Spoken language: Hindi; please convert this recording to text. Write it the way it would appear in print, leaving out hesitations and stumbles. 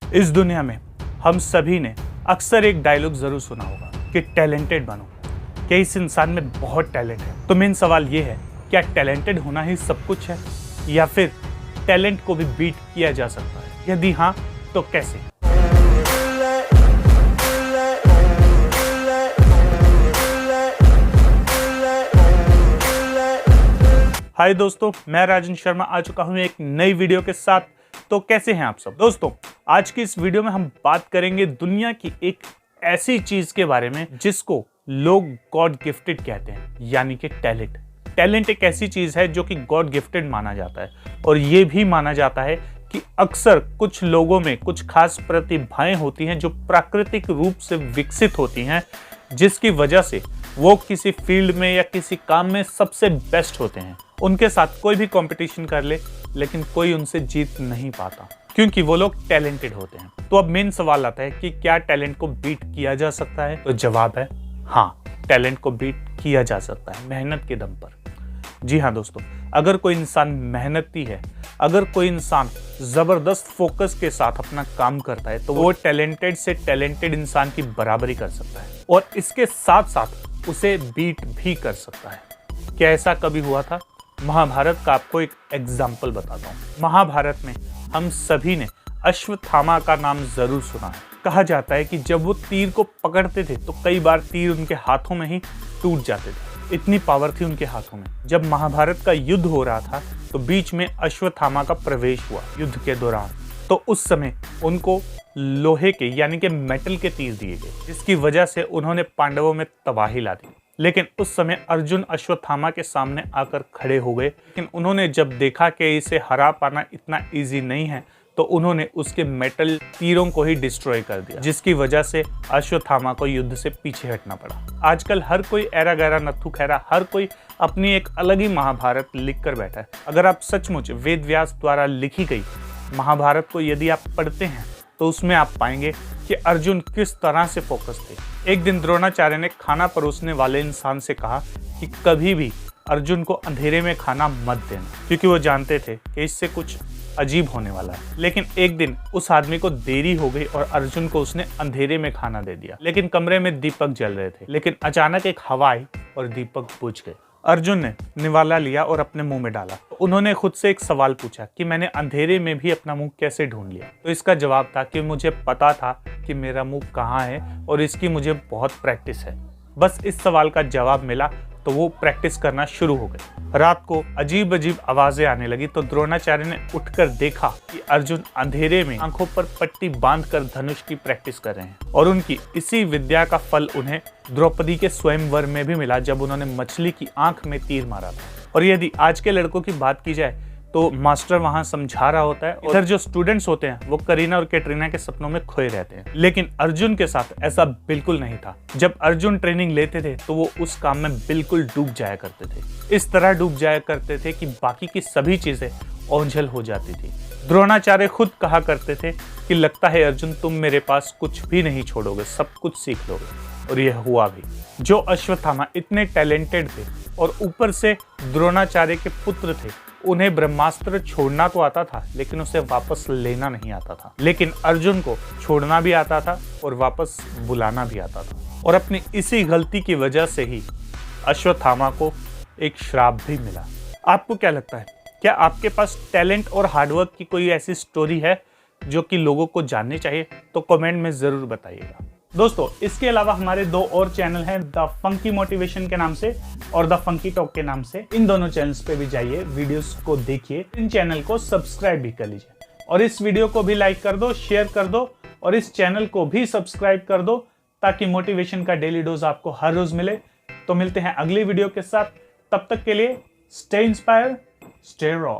इस दुनिया में हम सभी ने अक्सर एक डायलॉग जरूर सुना होगा कि टैलेंटेड बनो, क्या इस इंसान में बहुत टैलेंट है। तो मेन सवाल ये है, क्या टैलेंटेड होना ही सब कुछ है या फिर टैलेंट को भी बीट किया जा सकता है? यदि हाँ तो कैसे? हाय दोस्तों, मैं राजन शर्मा आ चुका हूं एक नई वीडियो के साथ। तो कैसे हैं आप सब दोस्तों? आज की इस वीडियो में हम बात करेंगे दुनिया की एक ऐसी चीज के बारे में जिसको लोग गॉड गिफ्टेड कहते हैं, यानी कि टैलेंट। टैलेंट एक ऐसी चीज है जो कि गॉड गिफ्टेड माना जाता है और ये भी माना जाता है कि अक्सर कुछ लोगों में कुछ खास प्रतिभाएं होती हैं जो प्राकृतिक रूप से विकसित होती हैं, जिसकी वजह से वो किसी फील्ड में या किसी काम में सबसे बेस्ट होते हैं। उनके साथ कोई भी कंपटीशन कर ले लेकिन कोई उनसे जीत नहीं पाता क्योंकि वो लोग टैलेंटेड होते हैं। तो अब मेन सवाल आता है कि क्या टैलेंट को बीट किया जा सकता है? तो जवाब है हाँ, टैलेंट को बीट किया जा सकता है मेहनत के दम पर। जी हाँ दोस्तों, अगर कोई इंसान मेहनती है, अगर कोई इंसान जबरदस्त फोकस के साथ अपना काम करता है तो वो टैलेंटेड से टैलेंटेड इंसान की बराबरी कर सकता है और इसके साथ साथ उसे बीट भी कर सकता है। क्या ऐसा कभी हुआ था? महाभारत का आपको एक एग्जाम्पल बताता हूँ। महाभारत में हम सभी ने अश्वत्थामा का नाम जरूर सुना है। कहा जाता है कि जब वो तीर को पकड़ते थे तो कई बार तीर उनके हाथों में ही टूट जाते थे, इतनी पावर थी उनके हाथों में। जब महाभारत का युद्ध हो रहा था तो बीच में अश्वत्थामा का प्रवेश हुआ युद्ध के दौरान, तो उस समय उनको लोहे के यानी कि मेटल के तीर दिए गए, जिसकी वजह से उन्होंने पांडवों में तबाही ला दी। लेकिन उस समय अर्जुन अश्वत्थामा के सामने आकर खड़े हो गए, लेकिन उन्होंने जब देखा कि इसे हरा पाना इतना इजी नहीं है तो उन्होंने उसके मेटल तीरों को ही डिस्ट्रॉय कर दिया, जिसकी वजह से अश्वत्थामा को युद्ध से पीछे हटना पड़ा। आजकल हर कोई ऐरा गैरा नत्थु खैरा, हर कोई अपनी एक अलग ही महाभारत लिख कर बैठा है। अगर आप सचमुच वेद व्यास द्वारा लिखी गई महाभारत को यदि आप पढ़ते हैं तो उसमें आप पाएंगे कि अर्जुन किस तरह से फोकस थे। एक दिन द्रोणाचार्य ने खाना परोसने वाले इंसान से कहा कि कभी भी अर्जुन को अंधेरे में खाना मत देना, क्योंकि वो जानते थे कि इससे कुछ अजीब होने वाला है। लेकिन एक दिन उस आदमी को देरी हो गई और अर्जुन को उसने अंधेरे में खाना दे दिया, लेकिन कमरे में दीपक जल रहे थे। लेकिन अचानक एक हवा आई और दीपक बुझ गए। अर्जुन ने निवाला लिया और अपने मुंह में डाला। उन्होंने खुद से एक सवाल पूछा कि मैंने अंधेरे में भी अपना मुंह कैसे ढूंढ लिया? तो इसका जवाब था कि मुझे पता था कि मेरा मुंह कहाँ है और इसकी मुझे बहुत प्रैक्टिस है। बस इस सवाल का जवाब मिला तो वो प्रैक्टिस करना शुरू हो गए। रात को अजीब अजीब आवाजें आने लगी तो द्रोणाचार्य ने उठकर देखा कि अर्जुन अंधेरे में आंखों पर पट्टी बांधकर धनुष की प्रैक्टिस कर रहे हैं और उनकी इसी विद्या का फल उन्हें द्रौपदी के स्वयंवर में भी मिला, जब उन्होंने मछली की आंख में तीर मारा था। और यदि आज के लड़कों की बात की जाए तो मास्टर वहां समझा रहा होता है, इधर जो स्टूडेंट्स होते हैं वो करीना और कैटरीना के सपनों में खोए रहते हैं। लेकिन अर्जुन के साथ ऐसा बिल्कुल नहीं था। जब अर्जुन ट्रेनिंग लेते थे तो वो उस काम में बिल्कुल डूब जाया करते थे, इस तरह डूब जाया करते थे कि बाकी की सभी चीजें ओंझल हो जाती थी। द्रोणाचार्य खुद कहा करते थे कि लगता है अर्जुन तुम मेरे पास कुछ भी नहीं छोड़ोगे, सब कुछ सीख लोगे। और यह हुआ भी। जो अश्वत्थामा इतने टैलेंटेड थे और ऊपर से द्रोणाचार्य के पुत्र थे, उन्हें ब्रह्मास्त्र छोड़ना तो आता था लेकिन उसे वापस लेना नहीं आता था। लेकिन अर्जुन को छोड़ना भी आता था और वापस बुलाना भी आता था। और अपनी इसी गलती की वजह से ही अश्वत्थामा को एक श्राप भी मिला। आपको क्या लगता है, क्या आपके पास टैलेंट और हार्डवर्क की कोई ऐसी स्टोरी है जो कि लोगों को जाननी चाहिए? तो कमेंट में जरूर बताइएगा। दोस्तों, इसके अलावा हमारे दो और चैनल हैं, द फंकी मोटिवेशन के नाम से और द फंकी टॉक के नाम से। इन दोनों चैनल्स पे भी जाइए, वीडियोस को देखिए, इन चैनल को सब्सक्राइब भी कर लीजिए और इस वीडियो को भी लाइक कर दो, शेयर कर दो और इस चैनल को भी सब्सक्राइब कर दो ताकि मोटिवेशन का डेली डोज आपको हर रोज मिले। तो मिलते हैं अगली वीडियो के साथ, तब तक के लिए स्टे इंस्पायर्ड, स्टे रॉ।